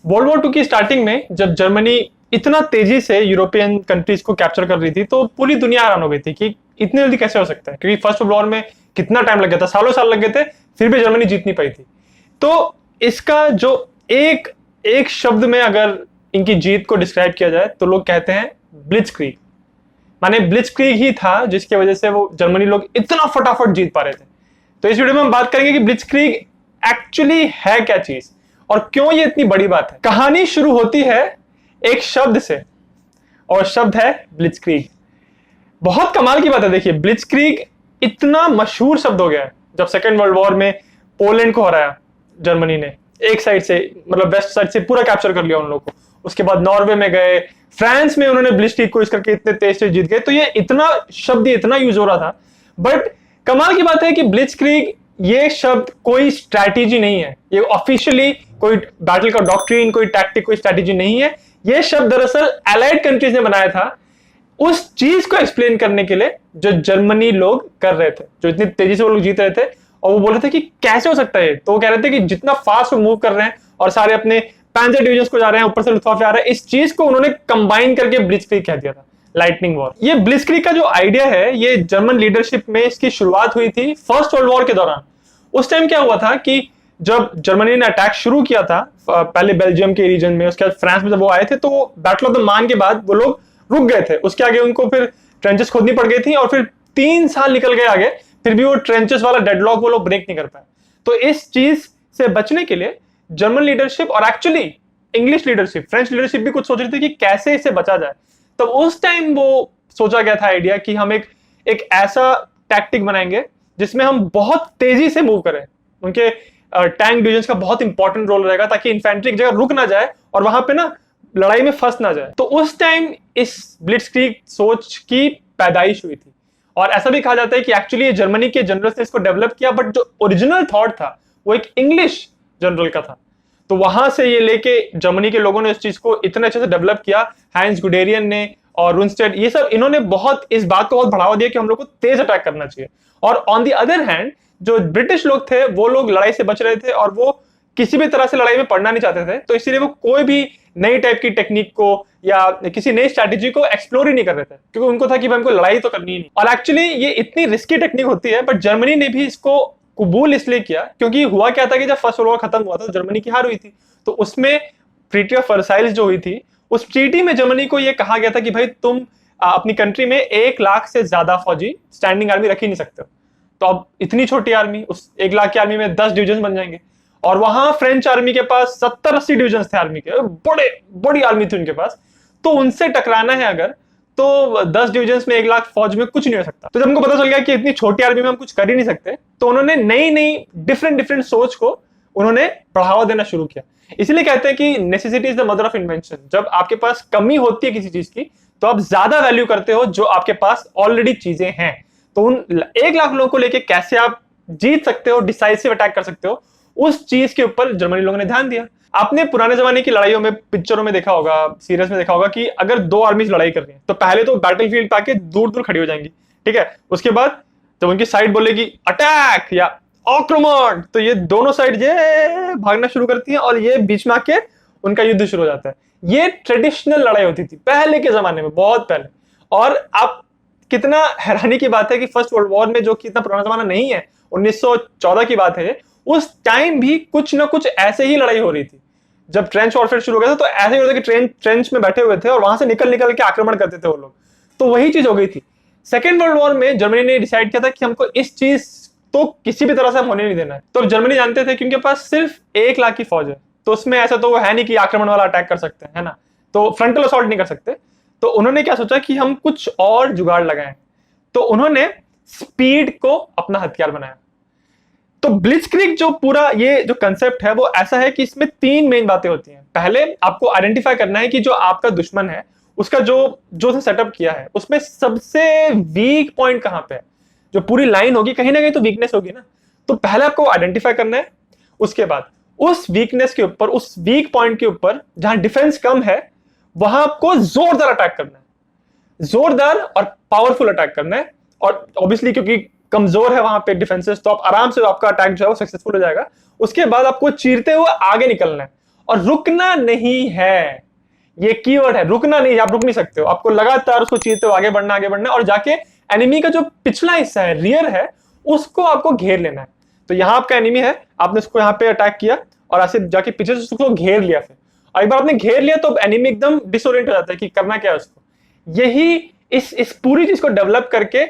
World war 2 की starting में जब जर्मनी इतना तेजी से यूरोपियन कंट्रीज को कैप्चर कर रही थी तो पूरी दुनिया हैरान हो गई थी कि इतनी जल्दी कैसे हो सकता है, क्योंकि फर्स्ट वर्ल्ड वॉर में कितना टाइम लग गया था, सालों साल लग गए थे, फिर भी जर्मनी जीत नहीं पाई थी। तो इसका जो एक एक शब्द में अगर इनकी जीत को डिस्क्राइब किया जाए तो लोग कहते हैं ब्लिट्जक्रीग। माने ब्लिट्जक्रीग ही था जिसकी वजह से वो जर्मनी लोग इतना फटाफट जीत पा रहे थे। तो इस वीडियो में हम बात करेंगे कि ब्लिट्जक्रीग एक्चुअली है क्या चीज और क्यों ये इतनी बड़ी बात है। कहानी शुरू होती है एक शब्द से और शब्द है ब्लिट्जक्रीग। बहुत कमाल की बात है, देखिए ब्लिट्जक्रीग इतना मशहूर शब्द हो गया है जब सेकेंड वर्ल्ड वॉर में पोलैंड को हराया जर्मनी ने, एक साइड से मतलब वेस्ट साइड से पूरा कैप्चर कर लिया उन लोगों को। उसके बाद नॉर्वे में गए, फ्रांस में उन्होंने ब्लिट्जक्रीग को इस करके इतने तेज से जीत गए। तो ये इतना शब्द इतना यूज हो रहा था। बट कमाल की बात है कि ब्लिट्जक्रीग ये शब्द कोई स्ट्रैटेजी नहीं है, ये ऑफिशियली कोई बैटल का डॉक्ट्रिन, कोई टैक्टिक, कोई स्ट्रैटेजी नहीं है। ये शब्द दरअसल एलाइड कंट्रीज ने बनाया था उस चीज को एक्सप्लेन करने के लिए जो जर्मनी लोग कर रहे थे, जो इतनी तेजी से वो लोग जीत रहे थे। और वो बोल रहे थे कि कैसे हो सकता है, तो वो कह रहे थे कि जितना फास्ट वो मूव कर रहे हैं और सारे अपने पैंजर डिवीजन को जा रहे हैं, ऊपर से लुफ्तवाफे आ रहे हैं, इस चीज को उन्होंने कंबाइन करके ब्लिट्जक्रीग कह दिया था, लाइटनिंग वॉर। ये ब्लिट्जक्रीग का जो आइडिया है ये जर्मन लीडरशिप में इसकी शुरुआत हुई थी फर्स्ट वर्ल्ड वॉर के दौरान। उस टाइम क्या हुआ था कि जब जर्मनी ने अटैक शुरू किया था पहले बेल्जियम के रीजन में, उसके बाद फ्रांस में जब वो आए थे तो बैटल ऑफ द मान के बाद वो लोग रुक गए थे। उसके आगे उनको फिर ट्रेंचेस खोदनी पड़ गई थी और फिर 3 साल निकल गए आगे, फिर भी वो ट्रेंचेस वाला डेडलॉक वो लोग ब्रेक नहीं कर पाए। तो इस चीज से बचने के लिए जर्मन लीडरशिप और actually English leadership, French leadership भी कुछ सोच रही थी कि कैसे इससे बचा जाए। तो उस टाइम वो सोचा गया था आइडिया कि हम एक ऐसा टैक्टिक बनाएंगे जिसमें हम बहुत तेजी से मूव करें। उनके टैंक डिवीजन का बहुत इंपॉर्टेंट रोल रहेगा ताकि इन्फेंट्री एक जगह रुक ना जाए और वहां पे ना लड़ाई में फंस ना जाए। तो उस टाइम इस ब्लिट्जक्रीग सोच की पैदाइश हुई थी। और ऐसा भी कहा जाता है कि एक्चुअली जर्मनी के जनरल्स ने इसको डेवलप किया, बट जो ओरिजिनल थॉट था वो एक इंग्लिश जनरल का था। तो वहां से ये लेके जर्मनी के लोगों ने इस चीज को इतने अच्छे से डेवलप किया, हाइंस गुडेरियन ने और रुनस्टेड, ये सब इन्होंने बहुत इस बात को बहुत बढ़ावा दिया कि हम लोग को तेज अटैक करना चाहिए। और ऑन द अदर हैंड जो ब्रिटिश लोग थे वो लोग लड़ाई से बच रहे थे और वो किसी भी तरह से लड़ाई में पड़ना नहीं चाहते थे। तो इसीलिए वो कोई भी नई टाइप की टेक्निक को या किसी नई स्ट्रैटेजी को एक्सप्लोर ही नहीं कर रहे थे, क्योंकि उनको था कि भाई हमको लड़ाई तो करनी ही नहीं। और एक्चुअली ये इतनी रिस्की टेक्निक होती है, बट जर्मनी ने भी इसको कबूल इसलिए किया क्योंकि हुआ क्या था कि जब फर्स्ट वर्ल्ड वॉर खत्म हुआ था जर्मनी की हार हुई थी। तो उसमें ट्रीटी ऑफ वर्साइल्स जो हुई थी, उस ट्रीटी में जर्मनी को यह कहा गया था कि भाई तुम अपनी कंट्री में 1 लाख से ज्यादा फौजी स्टैंडिंग आर्मी रख ही नहीं सकते हो। तो अब इतनी छोटी आर्मी, उस 1 लाख की आर्मी में 10 डिवीजन बन जाएंगे। और वहां फ्रेंच आर्मी के पास 70-80 डिवीजन थे आर्मी के, बड़ी आर्मी थी उनके पास। तो उनसे टकराना है अगर, तो 10 डिवीजन में 1 लाख फौज में कुछ नहीं हो सकता। तो जब उनको पता चल गया कि इतनी छोटी आर्मी में हम कुछ कर ही नहीं सकते, तो उन्होंने नई डिफरेंट सोच को उन्होंने बढ़ावा देना शुरू किया। इसलिए कहते हैं कि necessity is the mother of invention. जब आपके पास कमी होती है किसी चीज की तो आप ज्यादा वैल्यू करते हो जो आपके पास ऑलरेडी चीजें हैं। तो उन 1 लाख लोगों को लेके कैसे आप जीत सकते हो, डिसाइसिव अटैक कर सकते हो, उस चीज के ऊपर जर्मनी लोगों ने ध्यान दिया। आपने पुराने जमाने की लड़ाइयों में, पिक्चरों में देखा होगा, सीरीज में देखा होगा कि अगर 2 आर्मीज लड़ाई कर रही हैं तो पहले तो बैटलफील्ड पे आके दूर खड़ी हो जाएंगी, ठीक है। उसके बाद जब उनकी साइड बोलेगी अटैक या आक्रमण, तो ये दोनों साइड ये भागना शुरू करती हैं और ये बीच में आके उनका युद्ध शुरू हो जाता है। ये ट्रेडिशनल लड़ाई होती थी पहले के जमाने में, बहुत पहले। और आप कितना हैरानी की बात है कि फर्स्ट वर्ल्ड वॉर में, जो कि इतना पुराना जमाना नहीं है, 1914 की बात है, उस टाइम भी कुछ ना कुछ ऐसे ही लड़ाई हो रही थी। जब ट्रेंच वॉरफेयर शुरू हो गया था तो ऐसे ही होता कि ट्रेंच में बैठे हुए थे और वहां से निकल के आक्रमण करते थे वो लोग। तो वही चीज हो गई थी। सेकेंड वर्ल्ड वॉर में जर्मनी ने डिसाइड किया था कि हमको इस चीज तो किसी भी तरह से हम होने नहीं देना है। तो जर्मनी जानते थे कि उनके पास सिर्फ 1 लाख की फौज है, तो उसमें ऐसा तो वो है नहीं कि आक्रमण वाला अटैक कर सकते हैं, है ना। तो फ्रंटल असॉल्ट नहीं कर सकते। तो उन्होंने क्या सोचा कि हम कुछ और जुगाड़ लगाएं। तो उन्होंने स्पीड को अपना हथियार बनाया। तो ब्लिट्जक्रीग जो पूरा ये जो कंसेप्ट है वो ऐसा है कि इसमें 3 मेन बातें होती हैं। पहले आपको आइडेंटिफाई करना है कि जो आपका दुश्मन है उसका जो सेटअप किया है उसमें सबसे वीक पॉइंट कहां पे है। जो पूरी लाइन होगी कहीं ना कहीं तो वीकनेस होगी ना। तो पहले आपको आइडेंटिफाई करना है, उसके बाद उस वीकनेस के ऊपर, उस वीक पॉइंट के ऊपर जहां डिफेंस कम है वहां आपको जोरदार अटैक करना है, जोरदार और पावरफुल अटैक करना है। और ऑब्वियसली क्योंकि कमजोर है वहां पे डिफेंसेस, तो आप आराम से आपका अटैक जो है वो सक्सेसफुल हो जाएगा। उसके बाद आपको चीरते हुए आगे निकलना है और रुकना नहीं है, ये कीवर्ड है, रुकना नहीं, आप रुक नहीं सकते हो, आपको लगातार उसको चीरते हो, आगे बढ़ना और जाके एनिमी का जो पिछला हिस्सा है, रियर है, उसको आपको घेर लेना है। तो यहाँ आपका एनिमी है, आपने उसको यहाँ पे अटैक किया और ऐसे जाके पीछे से उसको घेर लिया, फिर और एक बार आपने घेर लिया तो एनिमी एकदम डिसोरिएंट हो जाता है कि करना क्या है उसको। यही इस पूरी चीज को डेवलप करके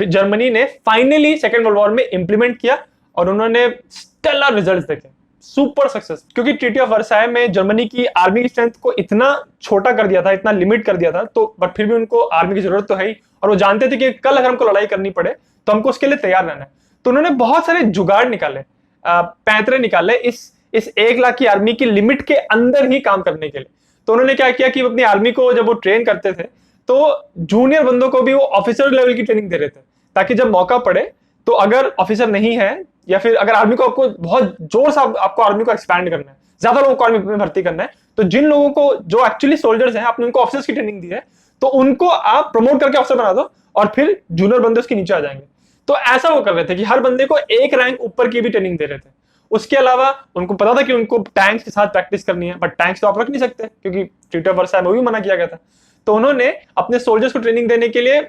जर्मनी ने फाइनली सेकेंड वर्ल्ड वॉर में इंप्लीमेंट किया और उन्होंने स्टेलर रिजल्ट्स देखे, सुपर सक्सेस। क्योंकि ट्रीटी ऑफ वर्साई में जर्मनी की आर्मी की स्ट्रेंथ को इतना छोटा कर दिया था, इतना लिमिट कर दिया था, तो बट फिर भी उनको आर्मी की जरूरत तो है ही, और वो जानते थे कि कल अगर हमको लड़ाई करनी पड़े तो हमको उसके लिए तैयार रहना है। तो उन्होंने बहुत सारे जुगाड़ निकाले, पैंतरे निकाले इस 1 लाख की आर्मी की लिमिट के अंदर ही काम करने के लिए। तो उन्होंने क्या किया कि अपनी आर्मी को जब वो ट्रेन करते थे तो जूनियर बंदों को भी वो ऑफिसर लेवल की ट्रेनिंग दे रहे थे, ताकि जब मौका पड़े तो अगर ऑफिसर नहीं है या फिर अगर आर्मी को आपको बहुत जोर से आपको आर्मी को एक्सपैंड करना है, ज्यादा लोगों को आर्मी में भर्ती करना है, तो जिन लोगों को जो एक्चुअली सोल्जर्स हैं आपने उनको ऑफिसर्स की ट्रेनिंग दी है, तो उनको आप प्रमोट करके ऑफिसर बना दो और फिर जूनियर बंदे उसके नीचे आ जाएंगे। तो ऐसा वो कर रहे थे कि हर बंदे को एक रैंक ऊपर की भी ट्रेनिंग दे रहे थे। उसके अलावा उनको पता था कि उनको टैंक्स के साथ प्रैक्टिस करनी है, बट टैंक्स तो आप रख नहीं सकते क्योंकि ट्रीटी ऑफ वर्साई में भी मना किया गया था। तो उन्होंने अपने सोल्जर्स को ट्रेनिंग देने के लिए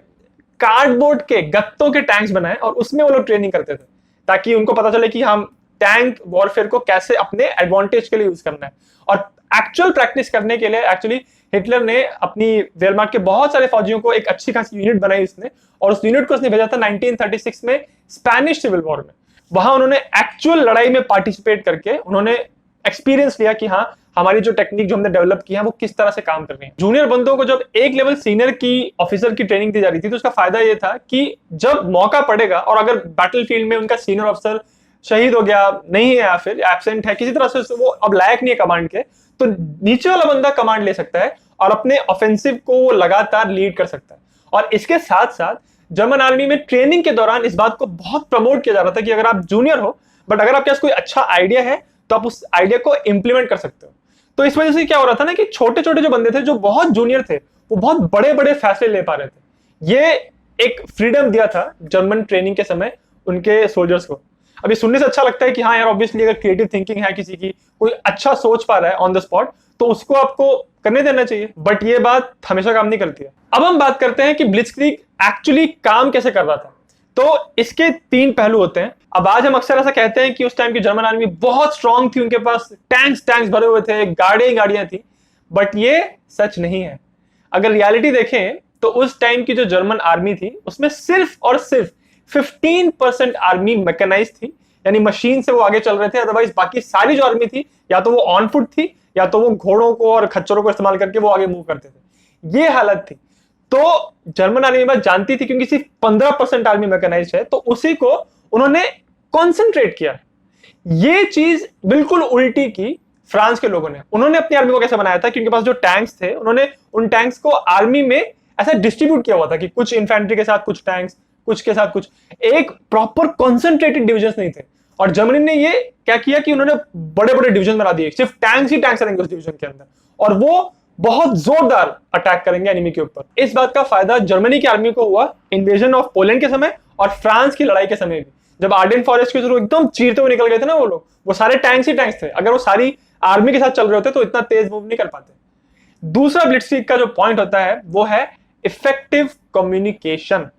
कार्डबोर्ड के गत्तों के टैंक्स बनाए और उसमें वो लोग ट्रेनिंग करते थे, ताकि उनको पता चले कि हम टैंक वॉरफेयर को कैसे अपने एडवांटेज के लिए यूज करना है। और एक्चुअल प्रैक्टिस करने के लिए एक्चुअली हिटलर ने अपनी वेयरमार्क के बहुत सारे फौजियों को एक अच्छी खासी यूनिट बनाई उसने, और उस यूनिट को उसने भेजा था 1936 में स्पेनिश सिविल वॉर में। वहां उन्होंने एक्चुअल लड़ाई में पार्टिसिपेट करके उन्होंने एक्सपीरियंस लिया कि हाँ हमारी जो टेक्निक जो हमने डेवलप की है वो किस तरह से काम कर रही है। जूनियर बंदों को जब एक लेवल सीनियर की ऑफिसर की ट्रेनिंग दी जा रही थी तो उसका फायदा ये था कि जब मौका पड़ेगा और अगर बैटलफील्ड में उनका सीनियर ऑफिसर शहीद हो गया, नहीं है या फिर एब्सेंट है, किसी तरह से वो अब लायक नहीं है कमांड के, तो नीचे वाला बंदा कमांड ले सकता है और अपने ऑफेंसिव को वो लगातार लीड कर सकता है। और इसके साथ साथ जर्मन आर्मी में ट्रेनिंग के दौरान इस बात को बहुत प्रमोट किया जा रहा था कि अगर आप जूनियर हो बट अगर आपके पास कोई अच्छा आइडिया है तो आप उस आइडिया को इंप्लीमेंट कर सकते हो। तो इस वजह से क्या हो रहा था ना कि छोटे छोटे जो बंदे थे जो बहुत जूनियर थे वो बहुत बड़े बड़े फैसले ले पा रहे थे। ये एक फ्रीडम दिया था जर्मन ट्रेनिंग के समय उनके सोल्जर्स को। अभी सुनने से अच्छा लगता है कि हाँ यार ऑब्वियसली अगर क्रिएटिव थिंकिंग है किसी की, कोई अच्छा सोच पा रहा है ऑन द स्पॉट, तो उसको आपको करने देना चाहिए, बट ये बात हमेशा काम नहीं करती है। अब हम बात करते हैं कि ब्लिट्जक्रीग एक्चुअली काम कैसे कर रहा था। तो इसके 3 पहलू होते हैं। अब आज हम अक्सर ऐसा कहते हैं कि उस टाइम की जर्मन आर्मी बहुत स्ट्रांग थी, उनके पास टैंक्स भरे हुए थे, गाड़ियां थी, बट ये सच नहीं है। अगर रियलिटी देखें तो उस टाइम की जो जर्मन आर्मी थी उसमें सिर्फ और सिर्फ 15% आर्मी मैकेनाइज थी, यानी मशीन से वो आगे चल रहे थे। अदरवाइज बाकी सारी जो आर्मी थी या तो वो ऑन फुट थी या तो वो घोड़ों को और खच्चरों को इस्तेमाल करके वो आगे मूव करते थे। ये हालत थी। तो जर्मन आर्मी बात जानती थी क्योंकि सिर्फ 15% आर्मी मैकेनाइज है, तो उसी को उन्होंने कॉन्सेंट्रेट किया। ये चीज बिल्कुल उल्टी की फ्रांस के लोगों ने। उन्होंने अपनी आर्मी को कैसे बनाया था कि उनके पास जो टैंक्स थे उन्होंने उन टैंक्स को आर्मी में ऐसा डिस्ट्रीब्यूट किया हुआ था कि कुछ इन्फेंट्री के साथ कुछ टैंक्स, कुछ के साथ कुछ, एक प्रॉपर कॉन्सेंट्रेटेड डिविजन नहीं थे। और जर्मनी ने ये क्या किया कि उन्होंने बड़े बड़े डिवीजन बना दिए, सिर्फ टैंक्स ही टैंक्स रहेंगे उस डिवीजन के अंदर और वो बहुत जोरदार अटैक करेंगे एनिमी के ऊपर। इस बात का फायदा जर्मनी की आर्मी को हुआ इन्वेजन ऑफ पोलैंड के समय और फ्रांस की लड़ाई के समय भी। जब आर्डेन फॉरेस्ट के थ्रू एकदम चीरते हुए निकल गए थे ना वो लोग, वो सारे टैंक्स ही टैंक्स थे। अगर वो सारी आर्मी के साथ चल रहे होते तो इतना तेज मूव नहीं कर पाते। दूसरा ब्लिट्जक्रीग का जो पॉइंट होता है वो है इफेक्टिव कम्युनिकेशन।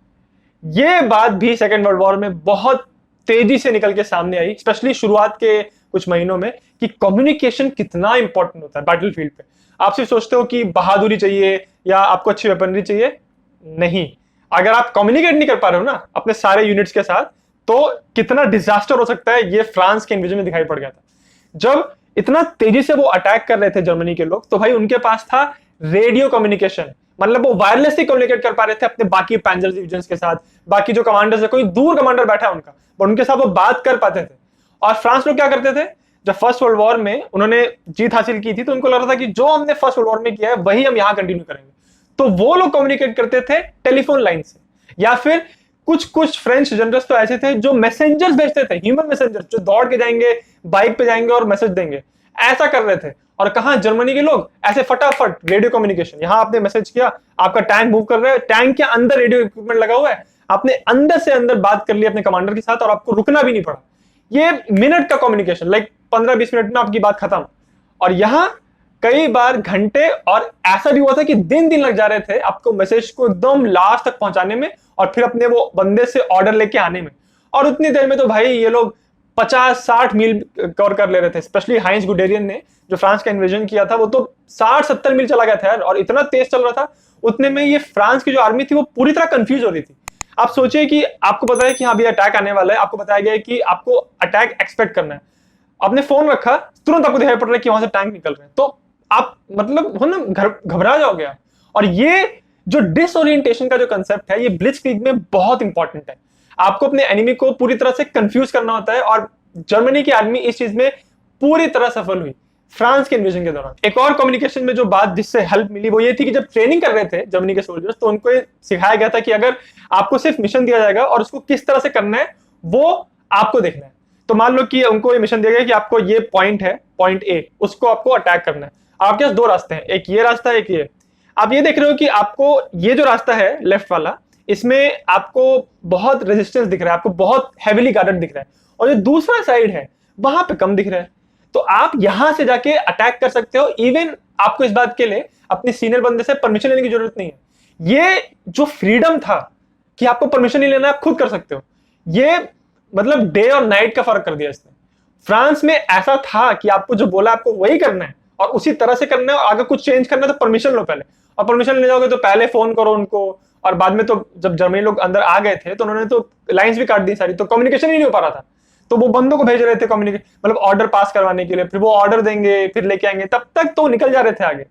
ये बात भी सेकेंड वर्ल्ड वॉर में बहुत तेजी से निकल के सामने आई, स्पेशली शुरुआत के कुछ महीनों में, कि कम्युनिकेशन कितना इंपॉर्टेंट होता है बैटलफील्ड पे। आप सिर्फ सोचते हो कि बहादुरी चाहिए या आपको अच्छी वेपनरी चाहिए, नहीं, अगर आप कम्युनिकेट नहीं कर पा रहे हो ना अपने सारे यूनिट्स के साथ तो कितना डिजास्टर हो सकता है, ये फ्रांस के इन्वेजन में दिखाई पड़ गया था। जब इतना तेजी से वो अटैक कर रहे थे जर्मनी के लोग, तो भाई उनके पास था रेडियो कम्युनिकेशन, मतलब वो वायरलेसली कम्युनिकेट कर पा रहे थे अपने बाकी पैंजर डिवीजन्स के साथ, बाकी जो कमांडर्स है, कोई दूर कमांडर बैठा है उनका, बट उनके साथ वो बात कर पाते थे। और फ्रांस लोग क्या करते थे, जब फर्स्ट वर्ल्ड वॉर में उन्होंने जीत हासिल की थी तो उनको लग रहा था कि जो हमने फर्स्ट वर्ल्ड वॉर में किया है वही हम यहाँ कंटिन्यू करेंगे। तो वो लोग कम्युनिकेट करते थे टेलीफोन लाइन से, या फिर कुछ फ्रेंच जनरल्स तो ऐसे थे जो मैसेंजर्स भेजते थे, ह्यूमन मैसेंजर जो दौड़ के जाएंगे, बाइक पे जाएंगे और मैसेज देंगे, ऐसा कर रहे थे। और कहां जर्मनी के लोग ऐसे फटाफट रेडियो कम्युनिकेशन, यहां आपने मैसेज किया, आपका टैंक मूव कर रहा है, टैंक के अंदर रेडियो इक्विपमेंट लगा हुआ है, आपने अंदर से अंदर बात कर ली अपने कमांडर के साथ और आपको रुकना भी नहीं पड़ा। ये मिनट का कम्युनिकेशन, लाइक 15-20 मिनट में आपकी बात खत्म। और यहाँ कई बार घंटे और ऐसा भी हुआ था कि दिन दिन लग जा रहे थे आपको मैसेज को एकदम लास्ट तक पहुंचाने में और फिर अपने वो बंदे से ऑर्डर लेके आने में। और उतनी देर में तो भाई ये लोग 50-60 मील कवर कर ले रहे थे। स्पेशली हाइंस गुडेरियन ने जो फ्रांस का इन्वेजन किया था वो तो 60-70 मील चला गया था यार, और इतना तेज चल रहा था। उतने में ये फ्रांस की जो आर्मी थी वो पूरी तरह कंफ्यूज हो रही थी। आप सोचिए कि आपको पता है कि हाँ अभी अटैक आने वाला है, आपको बताया गया है कि आपको अटैक एक्सपेक्ट करना है, आपने फोन रखा, तुरंत आपको दिखाई पड़ रहा है कि वहां से टैंक निकल रहे हैं, तो आप मतलब हो ना घबरा जाओगे आप। और ये जो डिसओरिएंटेशन का जो कंसेप्ट है ये ब्लिट्जक्रीग में बहुत इंपॉर्टेंट है। आपको अपने एनिमी को पूरी तरह से कंफ्यूज करना होता है, और जर्मनी की आर्मी इस चीज में पूरी तरह सफल हुई फ्रांस के इन्वेजन के दौरान। एक और कम्युनिकेशन में जो बात जिससे हेल्प मिली वो ये थी कि जब ट्रेनिंग कर रहे थे जर्मनी के सोल्जर्स, तो उनको ये सिखाया गया था कि अगर आपको सिर्फ मिशन दिया जाएगा और उसको किस तरह से करना है वो आपको देखना है। तो मान लो कि उनको ये मिशन दिया गया कि आपको ये पॉइंट है, पॉइंट ए, उसको आपको अटैक करना है। आपके पास दो रास्ते हैं, एक ये रास्ता है, एक ये। आप ये देख रहे हो कि आपको ये जो रास्ता है लेफ्ट वाला, इसमें आपको बहुत रेजिस्टेंस दिख रहा है, आपको बहुत हैविली गार्डेड दिख रहा है, और जो दूसरा साइड है वहां पे कम दिख रहा है। तो आप यहां से जाके अटैक कर सकते हो। इवन आपको इस बात के लिए अपने सीनियर बंदे से परमिशन लेने की जरूरत नहीं है। ये जो फ्रीडम था कि आपको परमिशन नहीं लेना, आप खुद कर सकते हो, ये मतलब डे और नाइट का फर्क कर दिया इसने। फ्रांस में ऐसा था कि आपको जो बोला आपको वही करना है और उसी तरह से करना है, और अगर कुछ चेंज करना है तो परमिशन लो पहले, और परमिशन ले जाओगे तो पहले फोन करो उनको। और बाद में तो जब जर्मनी लोग अंदर आ गए थे तो उन्होंने तो लाइंस भी काट दी सारी, तो कम्युनिकेशन ही नहीं हो पा रहा था। तो वो बंदों को भेज रहे थे कम्युनिकेट मतलब ऑर्डर पास करवाने के लिए, फिर वो ऑर्डर देंगे फिर लेके आएंगे, तब तक तो निकल जा रहे थे आगे।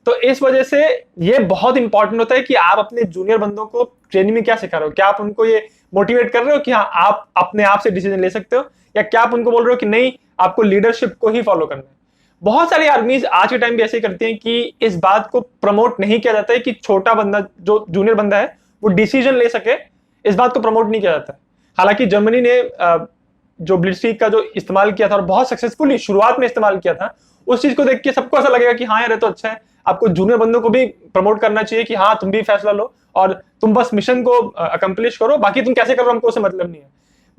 तो इस वजह से ये बहुत इंपॉर्टेंट होता है कि आप अपने जूनियर बंदों को ट्रेनिंग में क्या सिखा रहे हो। क्या आप उनको ये मोटिवेट कर रहे हो कि हाँ आप अपने आप से डिसीजन ले सकते हो, या क्या आप उनको बोल रहे हो कि नहीं आपको लीडरशिप को ही फॉलो करना है। बहुत सारी आर्मीज आज के टाइम भी ऐसे करती हैं कि इस बात को प्रमोट नहीं किया जाता है कि छोटा बंदा जो जूनियर बंदा है वो डिसीजन ले सके, इस बात को प्रमोट नहीं किया जाता है। हालांकि जर्मनी ने जो ब्लिट्जक्रीग का जो इस्तेमाल किया था और बहुत सक्सेसफुली शुरुआत में इस्तेमाल किया था, उस चीज को देख के सबको ऐसा लगेगा कि हाँ यार ये तो अच्छा है। आपको जूनियर बंदों को भी प्रमोट करना चाहिए कि हाँ तुम भी फैसला लो और तुम बस मिशन को अकम्प्लिश करो, बाकी तुम कैसे कर रहे हो हमको उससे मतलब नहीं है।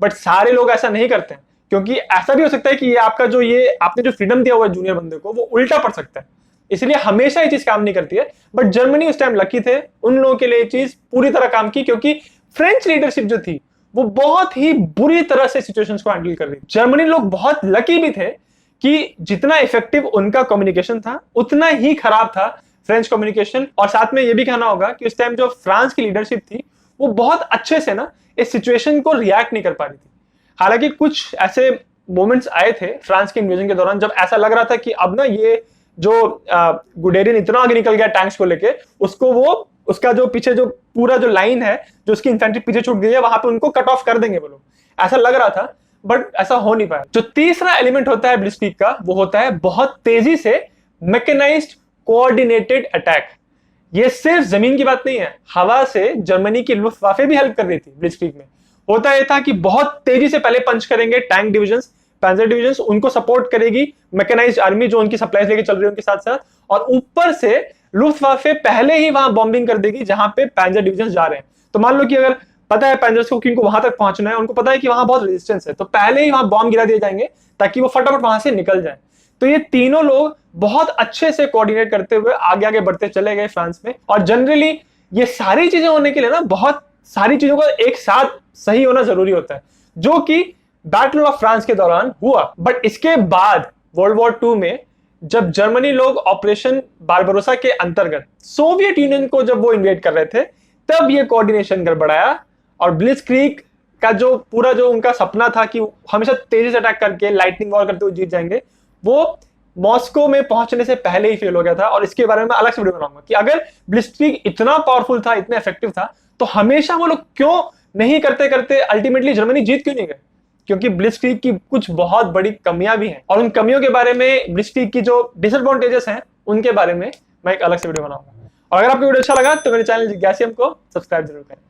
बट सारे लोग ऐसा नहीं करते हैं, क्योंकि ऐसा भी हो सकता है कि ये आपका जो ये आपने जो फ्रीडम दिया हुआ है जूनियर बंदे को वो उल्टा पड़ सकता है, इसलिए हमेशा ये चीज काम नहीं करती है। बट जर्मनी उस टाइम लकी थे, उन लोगों के लिए ये चीज पूरी तरह काम की, क्योंकि फ्रेंच लीडरशिप जो थी वो बहुत ही बुरी तरह से सिचुएशंस को हैंडल कर रही थी। जर्मनी लोग बहुत लकी भी थे कि जितना इफेक्टिव उनका कम्युनिकेशन था उतना ही खराब था फ्रेंच कम्युनिकेशन। और साथ में ये भी कहना होगा कि उस टाइम जो फ्रांस की लीडरशिप थी वो बहुत अच्छे से ना इस सिचुएशन को रिएक्ट नहीं कर पा रही थी। हालांकि कुछ ऐसे मोमेंट्स आए थे फ्रांस के इन्वेजन के दौरान जब ऐसा लग रहा था कि अब ना ये जो गुडेरियन इतना आगे निकल गया टैंक्स को लेके, उसको वो उसका जो पीछे जो पूरा जो लाइन है जो उसकी इन्फेंट्री पीछे छूट गई है वहां पे उनको कट ऑफ कर देंगे वो लोग, ऐसा लग रहा था। बट ऐसा हो नहीं पाया। जो तीसरा एलिमेंट होता है ब्लिट्जक्रीग का वो होता है बहुत तेजी से मैकेनाइज्ड कोऑर्डिनेटेड अटैक। ये सिर्फ जमीन की बात नहीं है, हवा से जर्मनी की लुफ्टवाफे भी हेल्प कर रही थी ब्लिट्जक्रीग में। होता यह था कि बहुत तेजी से पहले पंच करेंगे टैंक डिविजन्स, पैंजर डिविजन्स, उनको सपोर्ट करेगी मैकेनाइज्ड आर्मी जो उनकी सप्लाईज लेके चल रही है उनके साथ साथ, और ऊपर से लुफ्टवाफे पहले ही वहां बॉम्बिंग कर देगी जहां पे पैंजर डिविजन जा रहे हैं। तो मान लो कि अगर पता है पैंजर्स को कि उनको वहां तक पहुंचना है, उनको पता है कि वहां बहुत रेजिस्टेंस है, तो पहले ही वहां बॉम्ब गिरा दिए जाएंगे ताकि वो फटाफट वहां से निकल जाए। तो ये तीनों लोग बहुत अच्छे से कोऑर्डिनेट करते हुए आगे आगे बढ़ते चले गए फ्रांस में। और जनरली ये सारी चीजें होने के लिए ना बहुत सारी चीजों का एक साथ सही होना जरूरी होता है, जो कि बैटल ऑफ फ्रांस के दौरान हुआ। बट इसके बाद वर्ल्ड वॉर 2 में जब जर्मनी लोग ऑपरेशन बारबरोसा के अंतर्गत सोवियत यूनियन को जब वो इन्वेड कर रहे थे, तब ये कोऑर्डिनेशन गड़बड़ाया और ब्लिट्जक्रीग का जो पूरा जो उनका सपना था कि हमेशा तेजी से अटैक करके लाइटनिंग वॉर करते हुए जीत जाएंगे, वो मॉस्को में पहुंचने से पहले ही फेल हो गया था। और इसके बारे में अलग से वीडियो बनाऊंगा कि अगर ब्लिट्जक्रीग इतना पावरफुल था, इतना इफेक्टिव था, तो हमेशा वो लोग क्यों नहीं करते करते अल्टीमेटली जर्मनी जीत क्यों नहीं गए। क्योंकि ब्लिट्जक्रीग की कुछ बहुत बड़ी कमियां भी हैं, और उन कमियों के बारे में ब्लिट्जक्रीग की जो डिसएडवांटेजेस हैं उनके बारे में मैं एक अलग से वीडियो बनाऊंगा। और अगर आपको वीडियो अच्छा लगा तो मेरे चैनल जिज्ञासियम को सब्सक्राइब जरूर करें।